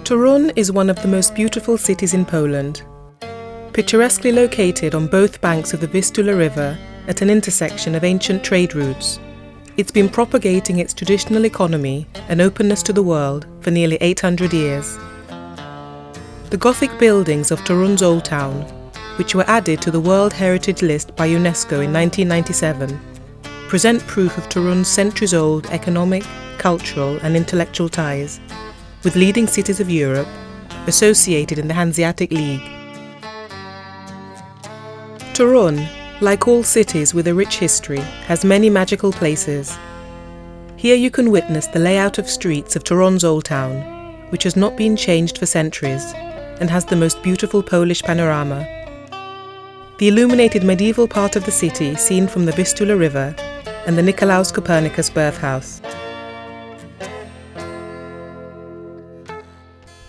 Toruń is one of the most beautiful cities in Poland. Picturesquely located on both banks of the Vistula River at an intersection of ancient trade routes, it's been propagating its traditional economy and openness to the world for nearly 800 years. The Gothic buildings of Toruń's Old Town, which were added to the World Heritage List by UNESCO in 1997, present proof of Toruń's centuries-old economic, cultural and intellectual ties with leading cities of Europe associated in the Hanseatic League. Toruń, like all cities with a rich history, has many magical places. Here you can witness the layout of streets of Toruń's Old Town, which has not been changed for centuries and has the most beautiful Polish panorama. The illuminated medieval part of the city seen from the Vistula River and the Nicolaus Copernicus birthhouse.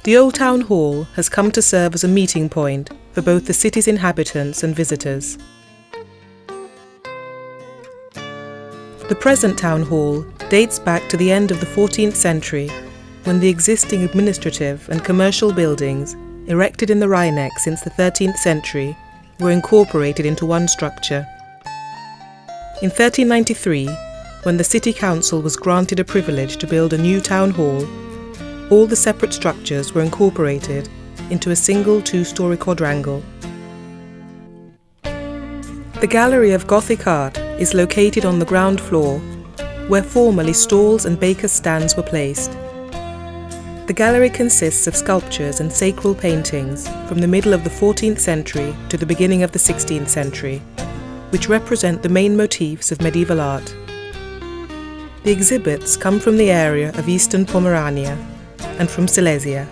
The Old Town Hall has come to serve as a meeting point for both the city's inhabitants and visitors. The present town hall dates back to the end of the 14th century, when the existing administrative and commercial buildings, erected in the Rhineck since the 13th century, were incorporated into one structure. In 1393, when the city council was granted a privilege to build a new town hall, all the separate structures were incorporated into a single two-storey quadrangle. The Gallery of Gothic Art is located on the ground floor, where formerly stalls and bakers' stands were placed. The gallery consists of sculptures and sacral paintings from the middle of the 14th century to the beginning of the 16th century, which represent the main motifs of medieval art. The exhibits come from the area of Eastern Pomerania and from Silesia.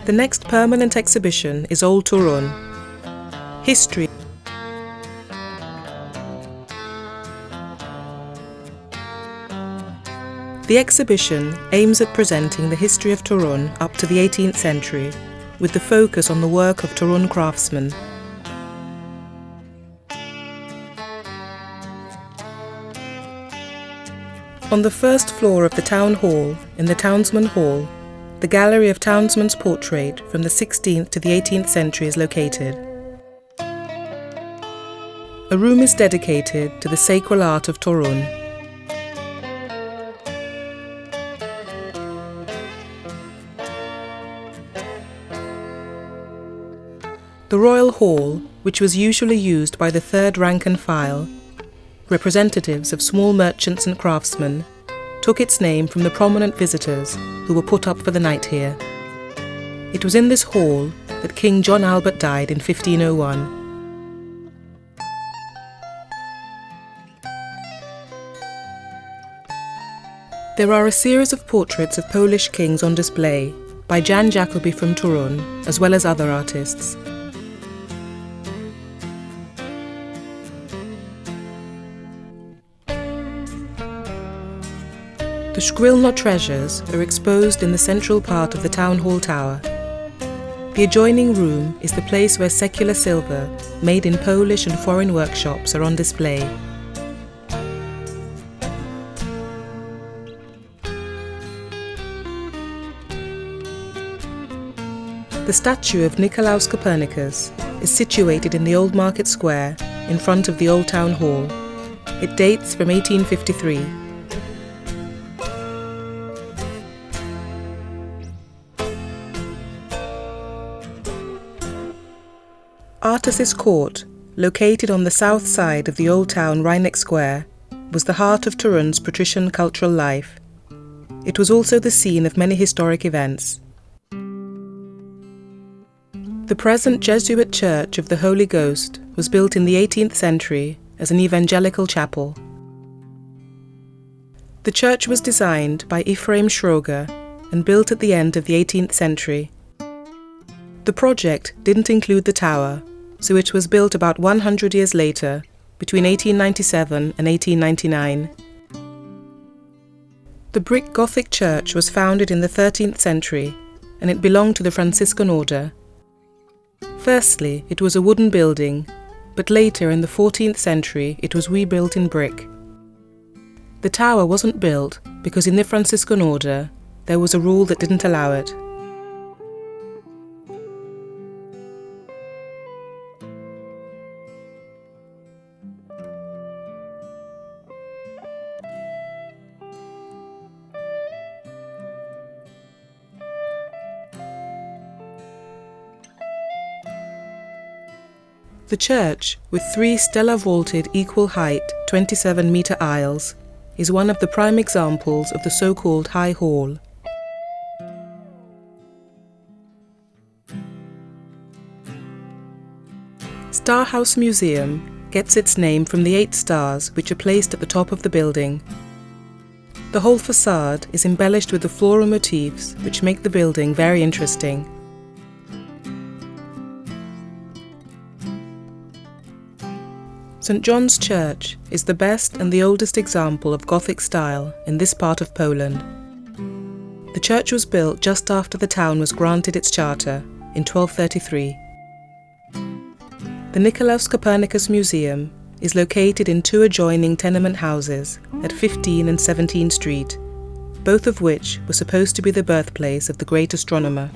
The next permanent exhibition is Old Toruń. History. The exhibition aims at presenting the history of Toruń up to the 18th century, with the focus on the work of Toruń craftsmen. On the first floor of the town hall, in the Townsend Hall, the gallery of Townsend's portrait from the 16th to the 18th century is located. A room is dedicated to the sacral art of Toruń. The Royal Hall, which was usually used by the third rank and file, representatives of small merchants and craftsmen, took its name from the prominent visitors who were put up for the night here. It was in this hall that King John Albert died in 1501. There are a series of portraits of Polish kings on display by Jan Jacobi from Toruń, as well as other artists. The Szkrilno treasures are exposed in the central part of the town hall tower. The adjoining room is the place where secular silver, made in Polish and foreign workshops, are on display. The statue of Nicolaus Copernicus is situated in the Old Market Square in front of the Old Town Hall. It dates from 1853. Artists' Court, located on the south side of the Old Town Rhineck Square, was the heart of Toruń's patrician cultural life. It was also the scene of many historic events. The present Jesuit Church of the Holy Ghost was built in the 18th century as an evangelical chapel. The church was designed by Ephraim Schroger and built at the end of the 18th century. The project didn't include the tower, so it was built about 100 years later, between 1897 and 1899. The brick Gothic church was founded in the 13th century, and it belonged to the Franciscan order. Firstly, it was a wooden building, but later in the 14th century it was rebuilt in brick. The tower wasn't built because in the Franciscan order there was a rule that didn't allow it. The church, with 3 stellar-vaulted equal height 27-metre aisles, is one of the prime examples of the so-called High Hall. Star House Museum gets its name from the 8 stars which are placed at the top of the building. The whole facade is embellished with the floral motifs which make the building very interesting. St. John's Church is the best and the oldest example of Gothic style in this part of Poland. The church was built just after the town was granted its charter in 1233. The Nicolaus Copernicus Museum is located in 2 adjoining tenement houses at 15 and 17 Street, both of which were supposed to be the birthplace of the great astronomer.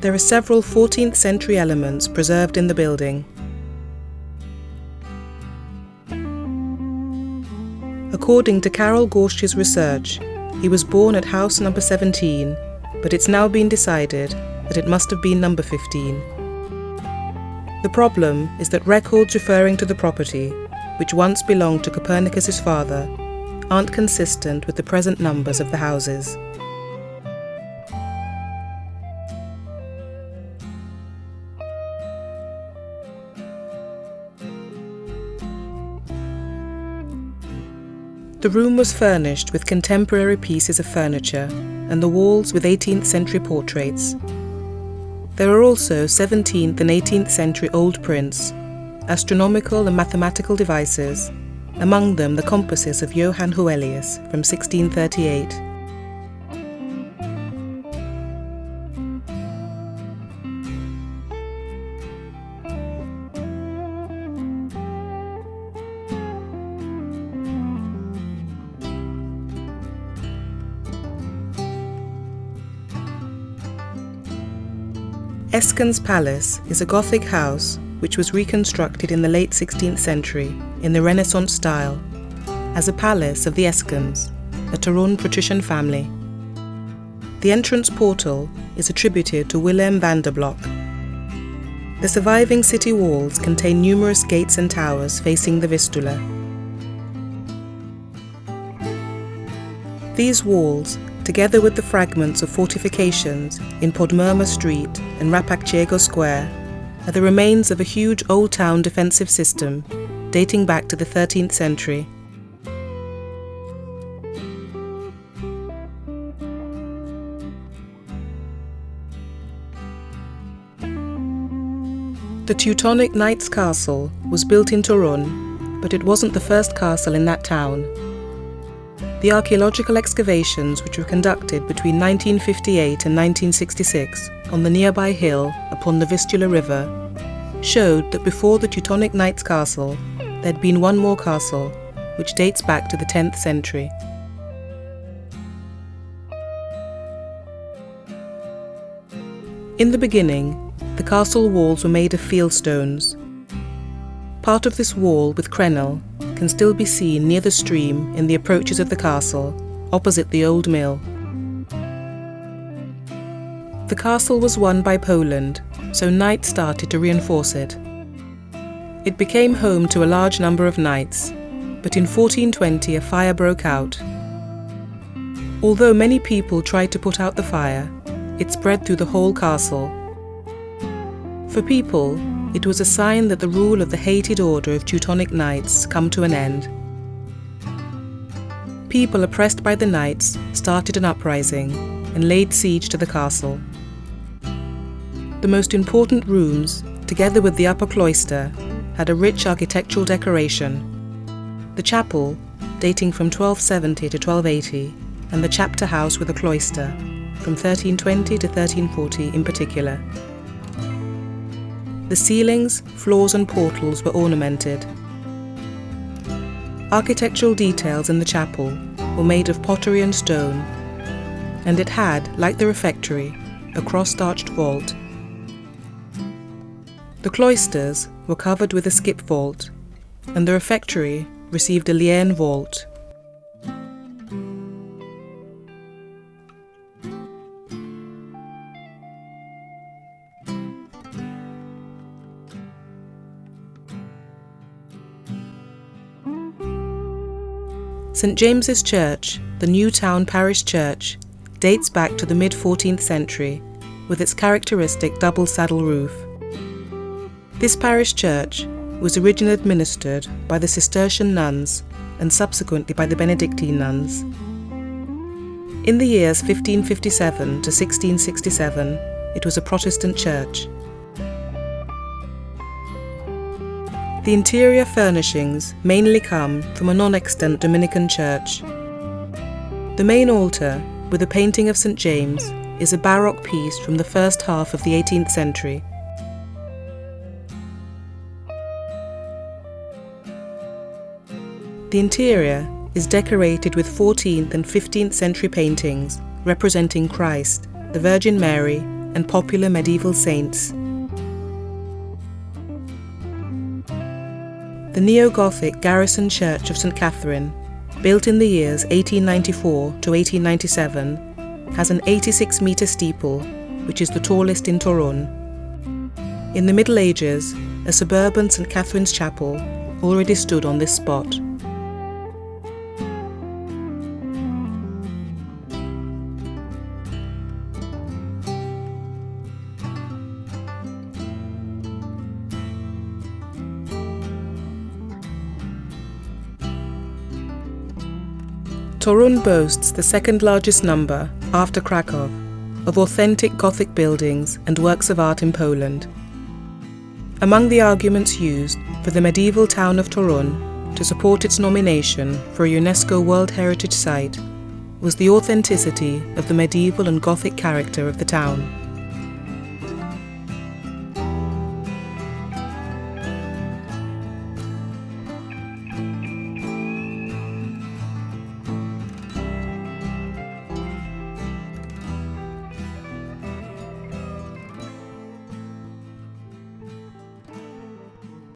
There are several 14th century elements preserved in the building. According to Karol Gorsz's research, he was born at house number 17, but it's now been decided that it must have been number 15. The problem is that records referring to the property, which once belonged to Copernicus's father, aren't consistent with the present numbers of the houses. The room was furnished with contemporary pieces of furniture and the walls with 18th century portraits. There are also 17th and 18th century old prints, astronomical and mathematical devices, among them the compasses of Johann Heuelius from 1638. Eskin Spaulos is a Gothic house which was reconstructed in the late 16th century in the Renaissance style as a palace of the Eskins, a Toruń patrician family. The entrance portal is attributed to Willem van der Blok. The surviving city walls contain numerous gates and towers facing the Vistula. These walls, together with the fragments of fortifications in Podmurma Street and Rapakciego Square, are the remains of a huge old town defensive system dating back to the 13th century. The Teutonic Knights Castle was built in Toruń, but it wasn't the first castle in that town. The archaeological excavations which were conducted between 1958 and 1966 on the nearby hill upon the Vistula River showed that before the Teutonic Knights Castle there had been one more castle, which dates back to the 10th century. In the beginning, the castle walls were made of fieldstones. Part of this wall with crenel can still be seen near the stream in the approaches of the castle, opposite the old mill. The castle was won by Poland, so knights started to reinforce it. It became home to a large number of knights, but in 1420 a fire broke out. Although many people tried to put out the fire, it spread through the whole castle. For people, it was a sign that the rule of the hated order of Teutonic knights come to an end. People oppressed by the knights started an uprising and laid siege to the castle. The most important rooms, together with the upper cloister, had a rich architectural decoration. The chapel, dating from 1270 to 1280, and the chapter house with a cloister, from 1320 to 1340 in particular. The ceilings, floors and portals were ornamented. Architectural details in the chapel were made of pottery and stone, and it had, like the refectory, a cross-arched vault. The cloisters were covered with a skip vault, and the refectory received a liane vault. St. James's Church, the Newtown Parish church, dates back to the mid-14th century with its characteristic double saddle roof. This parish church was originally administered by the Cistercian nuns and subsequently by the Benedictine nuns. In the years 1557 to 1667, it was a Protestant church. The interior furnishings mainly come from a non-extant Dominican church. The main altar, with a painting of St. James, is a Baroque piece from the first half of the 18th century. The interior is decorated with 14th and 15th century paintings representing Christ, the Virgin Mary, and popular medieval saints. The Neo-Gothic Garrison Church of St. Catherine, built in the years 1894 to 1897, has an 86-metre steeple, which is the tallest in Toruń. In the Middle Ages, a suburban St. Catherine's Chapel already stood on this spot. Toruń boasts the second largest number, after Krakow, of authentic Gothic buildings and works of art in Poland. Among the arguments used for the medieval town of Toruń to support its nomination for a UNESCO World Heritage Site was the authenticity of the medieval and Gothic character of the town.